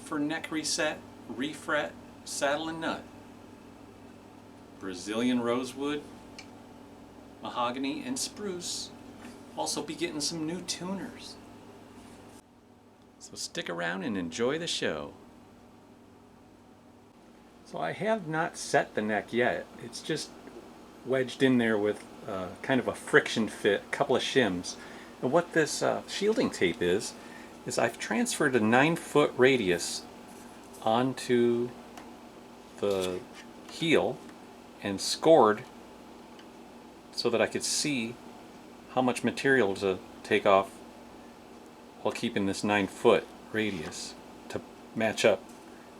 for neck reset, refret, saddle and nut. Brazilian rosewood, mahogany, and spruce. Also be getting some new tuners. So stick around and enjoy the show. So I have not set the neck yet. It's just wedged in there with kind of a friction fit, a couple of shims. And what this shielding tape is I've transferred a 9-foot radius onto the heel and scored so that I could see how much material to take off while keeping this 9-foot radius to match up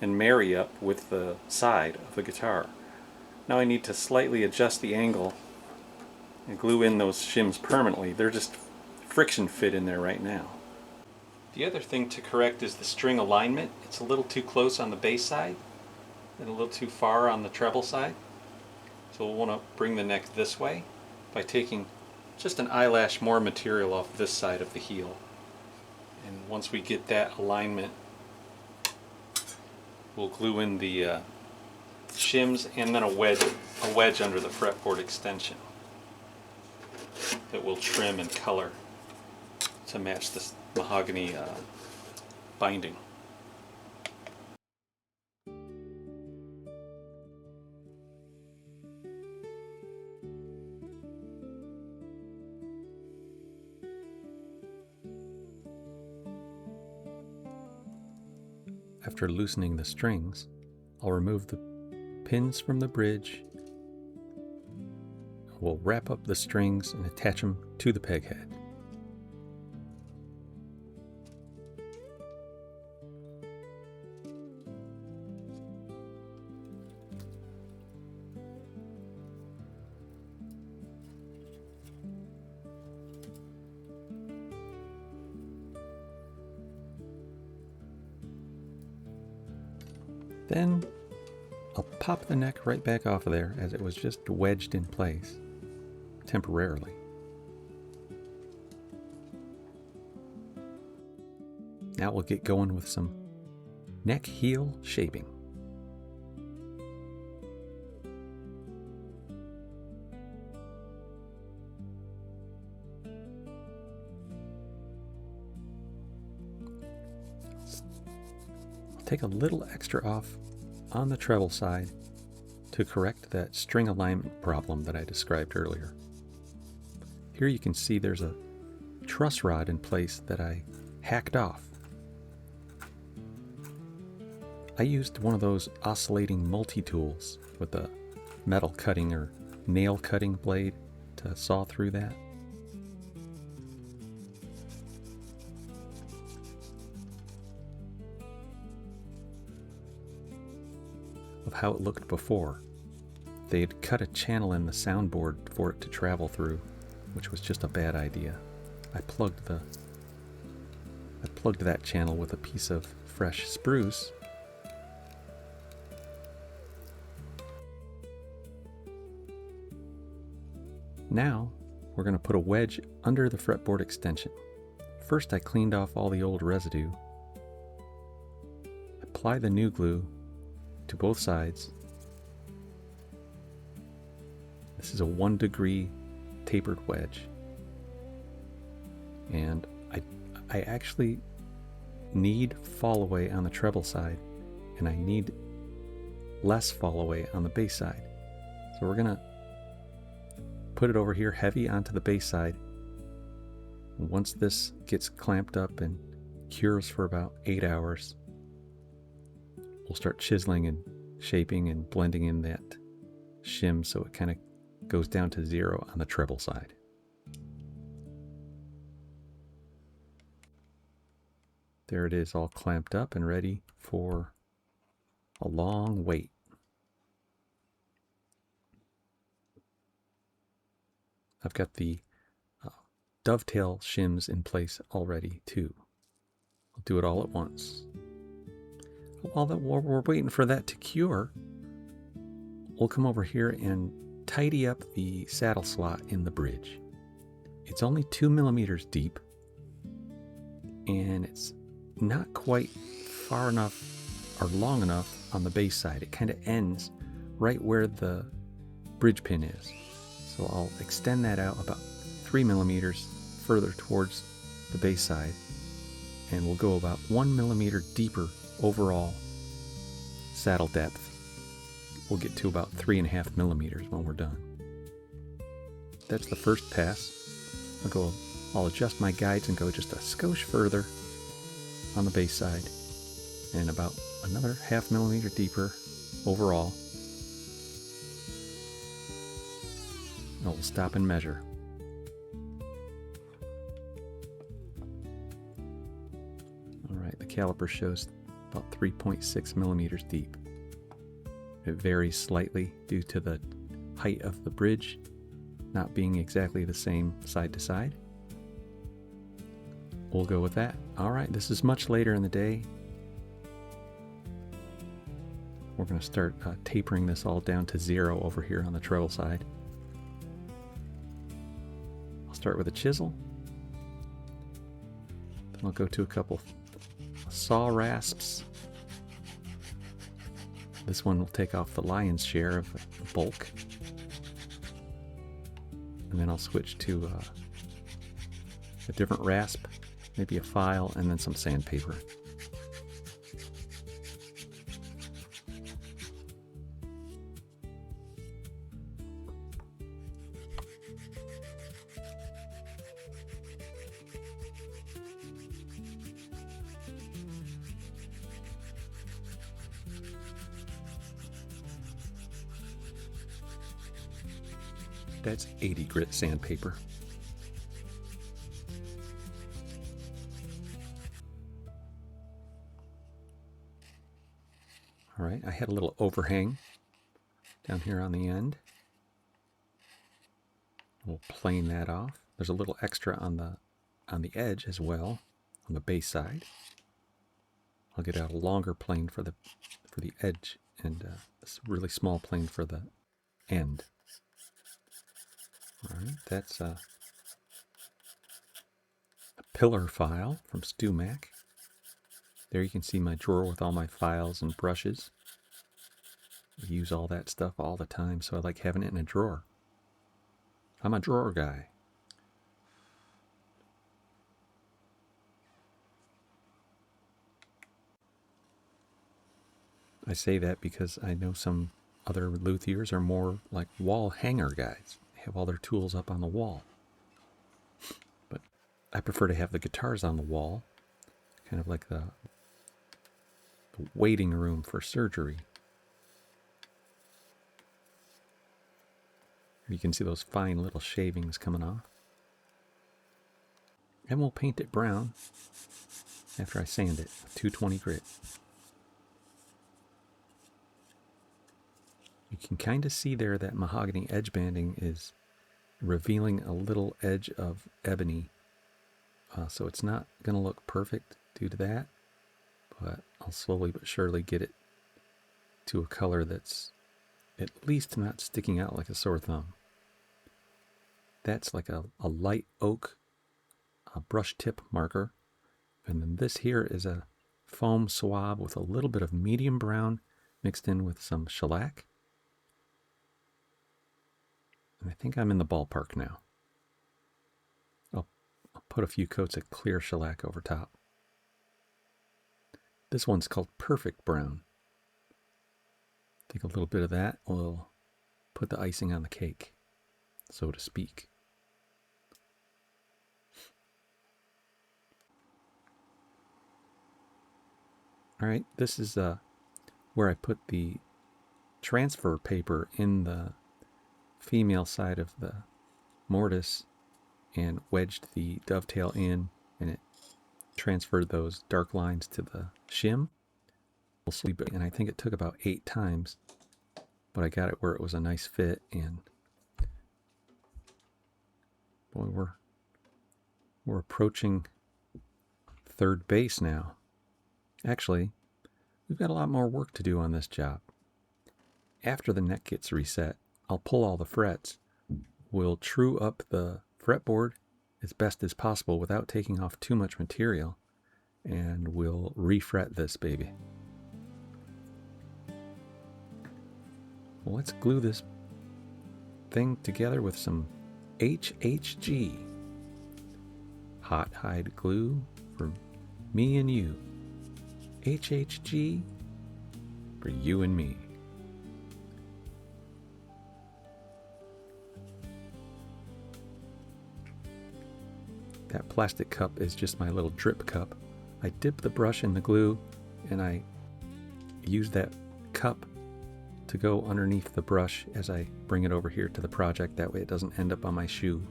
and marry up with the side of the guitar. Now I need to slightly adjust the angle and glue in those shims permanently. They're just friction fit in there right now. The other thing to correct is the string alignment. It's a little too close on the bass side and a little too far on the treble side. So we'll want to bring the neck this way by taking just an eyelash more material off this side of the heel. And once we get that alignment, we'll glue in the shims and then a wedge under the fretboard extension that will trim and color to match this mahogany binding. After loosening the strings, I'll remove the pins from the bridge. We'll wrap up the strings and attach them to the peg head. Then I'll pop the neck right back off of there as it was just wedged in place temporarily. Now we'll get going with some neck heel shaping. Take a little extra off on the treble side to correct that string alignment problem that I described earlier. Here you can see there's a truss rod in place that I hacked off. I used one of those oscillating multi-tools with a metal cutting or nail cutting blade to saw through that. Of how it looked before. They had cut a channel in the soundboard for it to travel through, which was just a bad idea. I plugged that channel with a piece of fresh spruce. Now we're going to put a wedge under the fretboard extension. First I cleaned off all the old residue. Apply the new glue to both sides. This is a 1 degree tapered wedge. And I actually need fall away on the treble side, and I need less fall away on the bass side. So we're gonna put it over here heavy onto the bass side. Once this gets clamped up and cures for about 8 hours, we'll start chiseling and shaping and blending in that shim so it kind of goes down to 0 on the treble side. There it is, all clamped up and ready for a long wait. I've got the dovetail shims in place already too. I'll do it all at once. While we're waiting for that to cure, we'll come over here and tidy up the saddle slot in the bridge. It's only 2 millimeters deep, and it's not quite far enough are long enough on the bass side. It kind of ends right where the bridge pin is. So I'll extend that out about 3 millimeters further towards the bass side, and we'll go about 1 millimeter deeper overall saddle depth. We'll get to about 3.5 millimeters when we're done. That's the first pass. I'll adjust my guides and go just a skosh further on the bass side, and about another 0.5 millimeter deeper overall. And we'll stop and measure. Alright, the caliper shows about 3.6 millimeters deep. It varies slightly due to the height of the bridge not being exactly the same side to side. We'll go with that. Alright, this is much later in the day. We're going to start tapering this all down to 0 over here on the treble side. I'll start with a chisel. Then I'll go to a couple saw rasps. This one will take off the lion's share of the bulk. And then I'll switch to a different rasp, maybe a file, and then some sandpaper. That's 80 grit sandpaper. All right, I had a little overhang down here on the end. We'll plane that off. There's a little extra on the edge as well, on the base side. I'll get out a longer plane for the edge, and a really small plane for the end. All right, that's a pillar file from StewMac. There you can see my drawer with all my files and brushes. I use all that stuff all the time, so I like having it in a drawer. I'm a drawer guy. I say that because I know some other luthiers are more like wall hanger guys. They have all their tools up on the wall. But I prefer to have the guitars on the wall, kind of like the waiting room for surgery. You can see those fine little shavings coming off. And we'll paint it brown after I sand it with 220 grit. You can kind of see there that mahogany edge banding is revealing a little edge of ebony. So it's not going to look perfect due to that, but I'll slowly but surely get it to a color that's at least not sticking out like a sore thumb. That's like a light oak brush tip marker. And then this here is a foam swab with a little bit of medium brown mixed in with some shellac. And I think I'm in the ballpark now. I'll put a few coats of clear shellac over top. This one's called Perfect Brown. I think a little bit of that will put the icing on the cake, so to speak. All right, this is where I put the transfer paper in the female side of the mortise and wedged the dovetail in, and it transferred those dark lines to the shim. And I think it took about 8 times, but I got it where it was a nice fit, and boy, we're approaching third base now. Actually, we've got a lot more work to do on this job. After the neck gets reset, I'll pull all the frets. We'll true up the fretboard as best as possible without taking off too much material, and we'll refret this baby. Well, let's glue this thing together with some HHG. Hot hide glue for me and you. HHG for you and me. That plastic cup is just my little drip cup. I dip the brush in the glue and I use that cup to go underneath the brush as I bring it over here to the project. That way it doesn't end up on my shoe.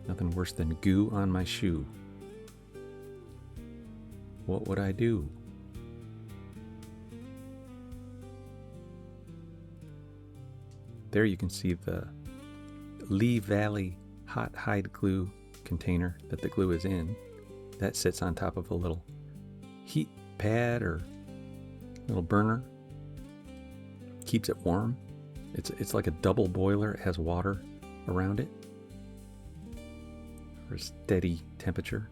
Nothing worse than goo on my shoe. What would I do? There you can see the Lee Valley hot hide glue container that the glue is in. That sits on top of a little heat pad or little burner. Keeps it warm. It's like a double boiler. It has water around it for steady temperature.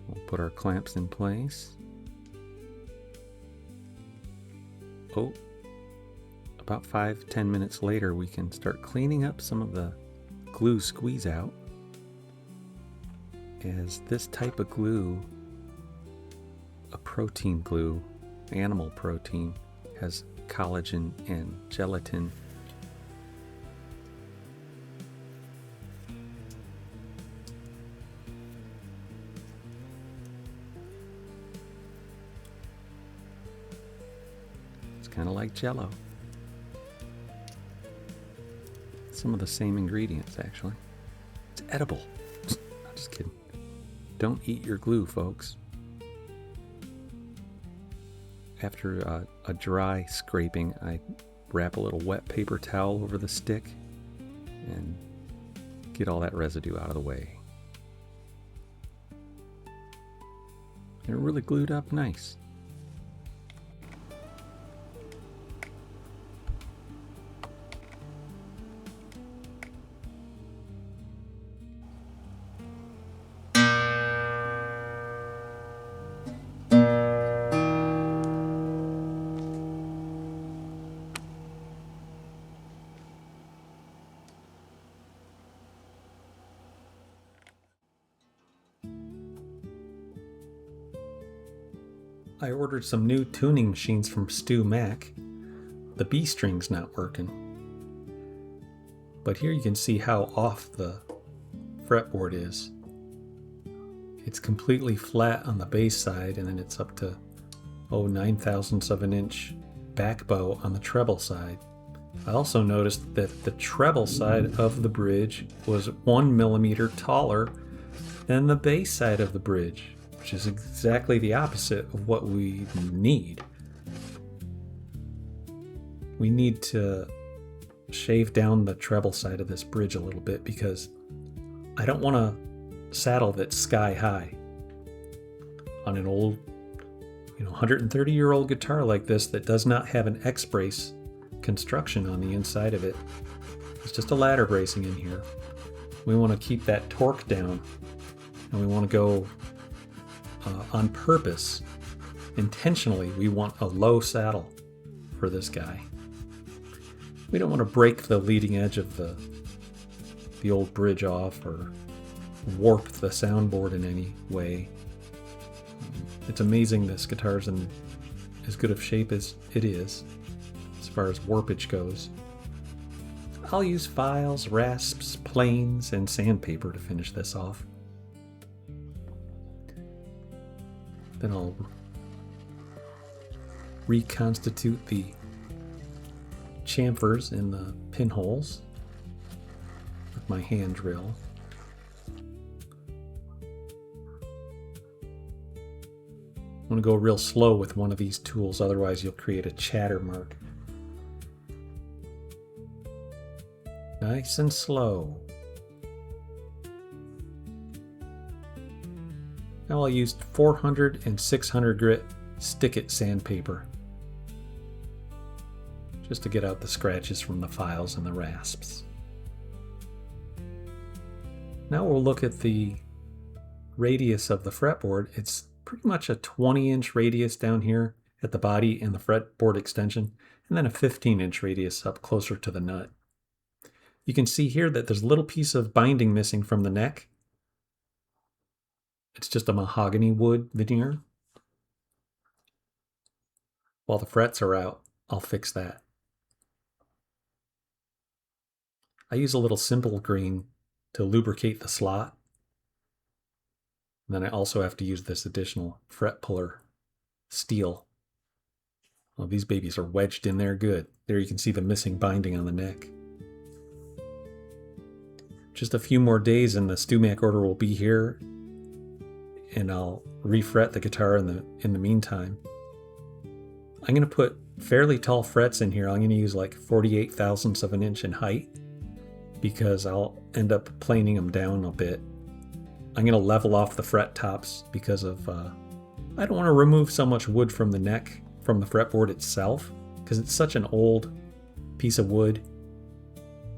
We'll put our clamps in place. Oh, about 5-10 minutes later, we can start cleaning up some of the glue squeeze out, as this type of glue, a protein glue, animal protein, has collagen and gelatin. It's kind of like Jell-O. Some of the same ingredients, actually. It's edible. I'm just kidding. Don't eat your glue, folks. After a dry scraping, I wrap a little wet paper towel over the stick and get all that residue out of the way. They're really glued up nice. I ordered some new tuning machines from Stu Mac. The B string's not working. But here you can see how off the fretboard is. It's completely flat on the bass side, and then it's up to 9/1000ths of an inch back bow on the treble side. I also noticed that the treble side of the bridge was 1 millimeter taller than the bass side of the bridge, which is exactly the opposite of what we need. We need to shave down the treble side of this bridge a little bit, because I don't want a saddle that's sky high. On an old 130-year-old guitar like this that does not have an X-brace construction on the inside of it, it's just a ladder bracing in here. We want to keep that torque down, and we want to go on purpose, intentionally, we want a low saddle for this guy. We don't want to break the leading edge of the old bridge off or warp the soundboard in any way. It's amazing this guitar's in as good of shape as it is, as far as warpage goes. I'll use files, rasps, planes, and sandpaper to finish this off. Then I'll reconstitute the chamfers in the pinholes with my hand drill. I'm going to go real slow with one of these tools, otherwise you'll create a chatter mark. Nice and slow. Now I'll use 400 and 600 grit stick-it sandpaper, just to get out the scratches from the files and the rasps. Now we'll look at the radius of the fretboard. It's pretty much a 20-inch radius down here at the body and the fretboard extension, and then a 15-inch radius up closer to the nut. You can see here that there's a little piece of binding missing from the neck. It's just a mahogany wood veneer. While the frets are out, I'll fix that. I use a little simple green to lubricate the slot. And then I also have to use this additional fret puller steel. Well, these babies are wedged in there good. There you can see the missing binding on the neck. Just a few more days and the StewMac order will be here, and I'll refret the guitar in the meantime. I'm going to put fairly tall frets in here. I'm going to use like 48 thousandths of an inch in height because I'll end up planing them down a bit. I'm going to level off the fret tops because of I don't want to remove so much wood from the neck, from the fretboard itself, because it's such an old piece of wood.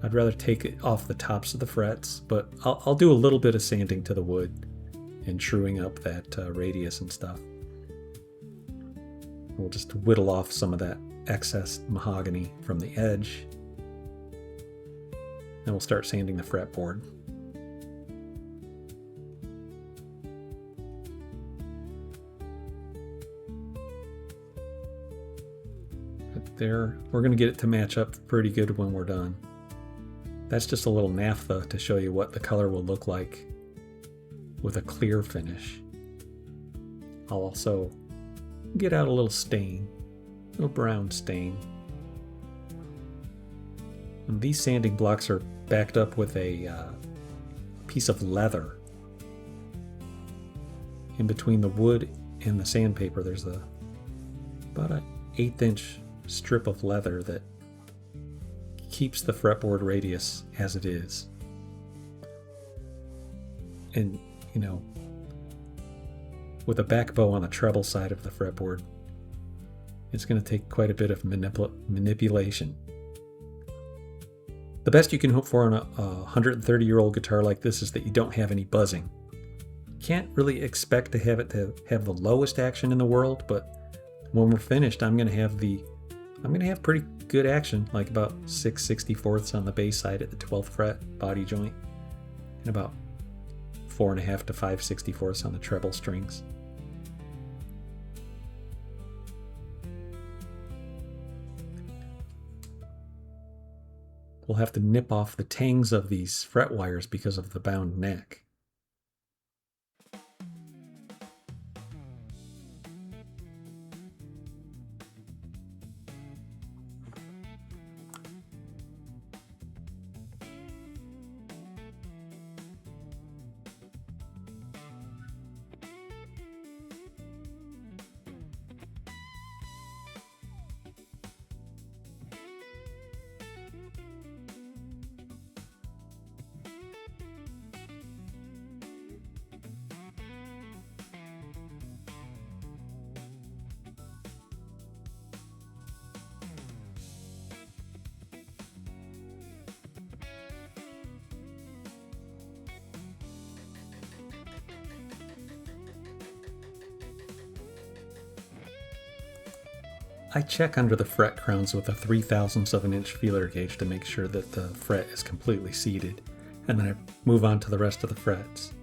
I'd rather take it off the tops of the frets, but I'll do a little bit of sanding to the wood and truing up that radius and stuff. We'll just whittle off some of that excess mahogany from the edge. Then we'll start sanding the fretboard. There, we're going to get it to match up pretty good when we're done. That's just a little naphtha to show you what the color will look like with a clear finish. I'll also get out a little stain, a little brown stain. And these sanding blocks are backed up with a piece of leather. In between the wood and the sandpaper, there's about an 1/8 inch strip of leather that keeps the fretboard radius as it is. And, you know, with a back bow on the treble side of the fretboard, it's going to take quite a bit of manipulation. The best you can hope for on a 130-year-old guitar like this is that you don't have any buzzing. Can't really expect to have it to have the lowest action in the world, but when we're finished, I'm going to have pretty good action, like about 6/64 on the bass side at the 12th fret body joint, and about 4.5 to 5/64 on the treble strings. We'll have to nip off the tangs of these fret wires because of the bound neck. I check under the fret crowns with a 3/1000 of an inch feeler gauge to make sure that the fret is completely seated, and then I move on to the rest of the frets.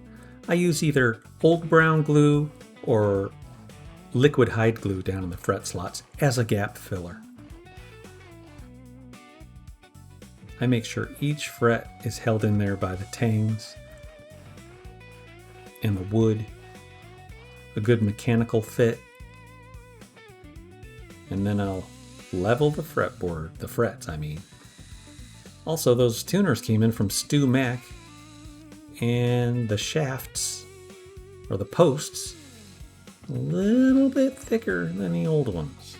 I use either old brown glue or liquid hide glue down in the fret slots as a gap filler. I make sure each fret is held in there by the tangs and the wood, a good mechanical fit. And then I'll level the fretboard, the frets I mean. Also, those tuners came in from StewMac, and the shafts, or the posts, a little bit thicker than the old ones.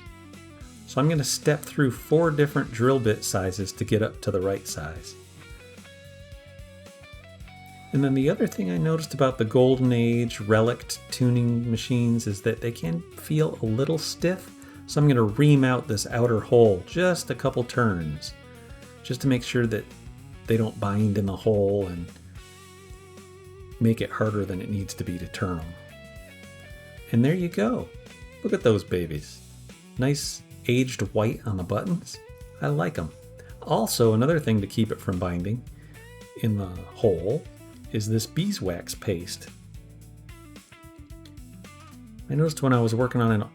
So I'm going to step through 4 different drill bit sizes to get up to the right size. And then the other thing I noticed about the Golden Age relic tuning machines is that they can feel a little stiff. So I'm going to ream out this outer hole just a couple turns, just to make sure that they don't bind in the hole and make it harder than it needs to be to turn them. And there you go. Look at those babies. Nice aged white on the buttons. I like them. Also, another thing to keep it from binding in the hole is this beeswax paste. I noticed when I was working on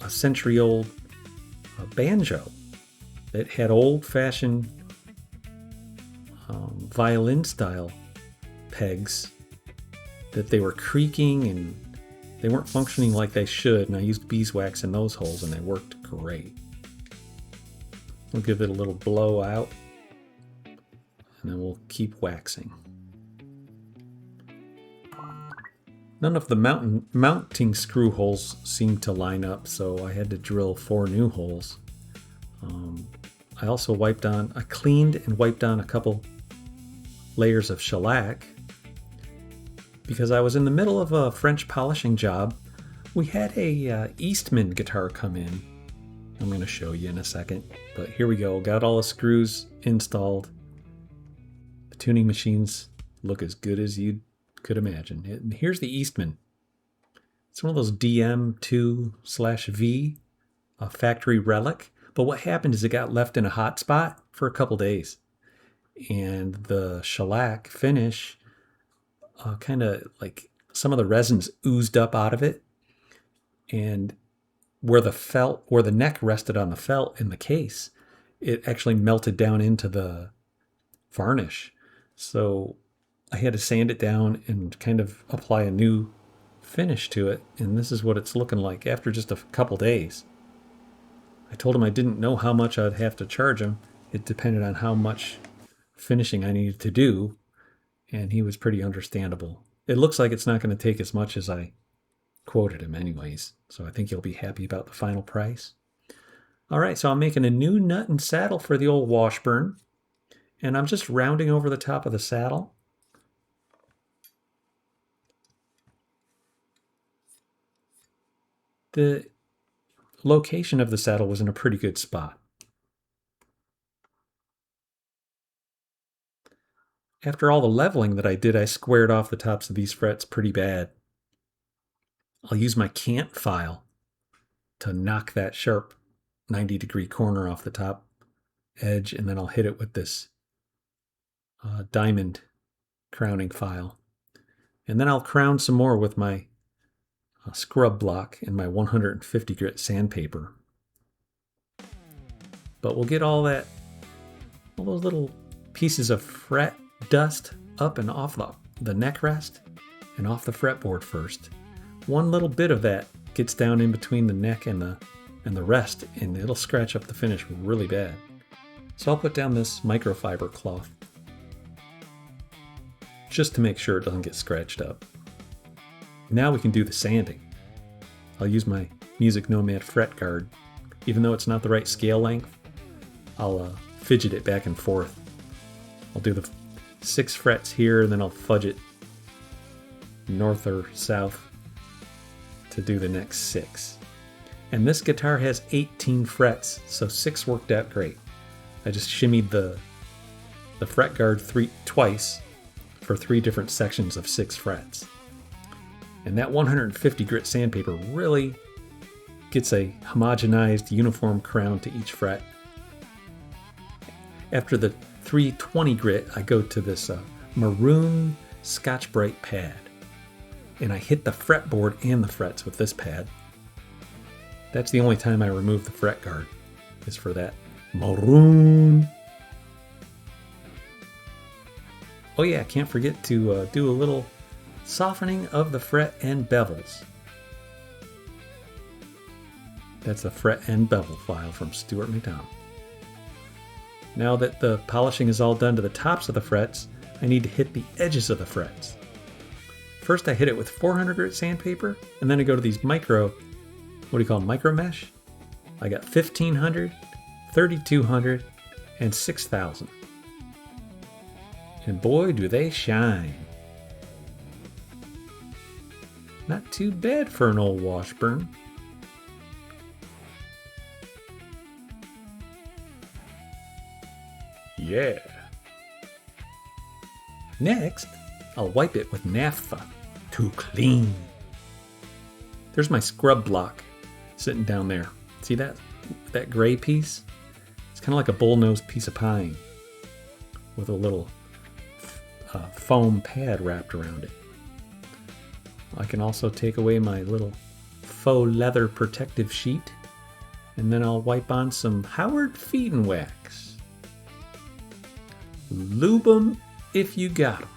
a century-old banjo that had old-fashioned violin-style pegs, that they were creaking and they weren't functioning like they should, and I used beeswax in those holes and they worked great. We'll give it a little blow out and then we'll keep waxing. None of the mounting screw holes seemed to line up, so I had to drill 4 new holes. I also I cleaned and wiped on a couple layers of shellac because I was in the middle of a French polishing job. We had a Eastman guitar come in. I'm going to show you in a second, but here we go. Got all the screws installed. The tuning machines look as good as you could imagine. And here's the Eastman. It's one of those DM2/V, a factory relic. But what happened is it got left in a hot spot for a couple days. And the shellac finish, kind of like some of the resins oozed up out of it. And where the neck rested on the felt in the case, it actually melted down into the varnish. So I had to sand it down and kind of apply a new finish to it. And this is what it's looking like after just a couple days. I told him I didn't know how much I'd have to charge him. It depended on how much finishing I needed to do. And he was pretty understandable. It looks like it's not going to take as much as I quoted him anyways. So I think he'll be happy about the final price. All right, so I'm making a new nut and saddle for the old Washburn. And I'm just rounding over the top of the saddle. The location of the saddle was in a pretty good spot. After all the leveling that I did, I squared off the tops of these frets pretty bad. I'll use my cant file to knock that sharp 90-degree corner off the top edge, and then I'll hit it with this diamond crowning file. And then I'll crown some more with my scrub block and my 150 grit sandpaper. But we'll get all those little pieces of fret dust up and off the neck rest and off the fretboard first. One little bit of that gets down in between the neck and the rest, and it'll scratch up the finish really bad. So I'll put down this microfiber cloth just to make sure it doesn't get scratched up. Now we can do the sanding. I'll use my Music Nomad fret guard. Even though it's not the right scale length, I'll fidget it back and forth. I'll do the 6 frets here, and then I'll fudge it north or south to do the next 6. And this guitar has 18 frets, so 6 worked out great. I just shimmied the fret guard twice for 3 different sections of 6 frets. And that 150 grit sandpaper really gets a homogenized uniform crown to each fret. After the 320 grit, I go to this maroon Scotch-Brite pad. And I hit the fretboard and the frets with this pad. That's the only time I remove the fret guard, is for that maroon. Oh yeah, can't forget to do a little softening of the fret end bevels. That's the fret end bevel file from Stuart McDonald. Now that the polishing is all done to the tops of the frets, I need to hit the edges of the frets. First I hit it with 400 grit sandpaper, and then I go to these micro mesh? I got 1500, 3200, and 6000. And boy, do they shine. Not too bad for an old Washburn. Yeah. Next, I'll wipe it with naphtha to clean. There's my scrub block sitting down there. See that gray piece? It's kind of like a bullnose piece of pine with a little foam pad wrapped around it. I can also take away my little faux leather protective sheet, and then I'll wipe on some Howard Feedin' Wax. Lube 'em if you got 'em.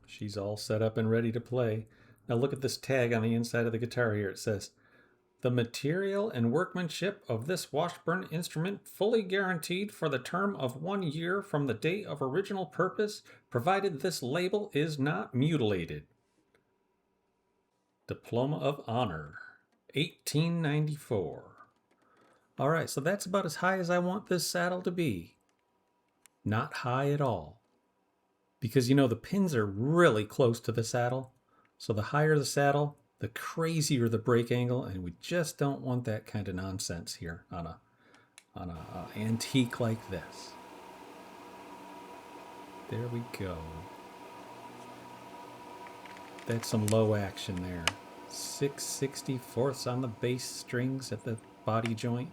She's all set up and ready to play. Now look at this tag on the inside of the guitar here. It says, "The material and workmanship of this Washburn instrument fully guaranteed for the term of 1 year from the date of original purpose, provided this label is not mutilated." Diploma of Honor, 1894. All right, so that's about as high as I want this saddle to be. Not high at all. Because, you know, the pins are really close to the saddle. So the higher the saddle, the crazier the break angle, and we just don't want that kind of nonsense here on a antique like this. There we go. That's some low action there. 6/64ths on the bass strings at the body joint.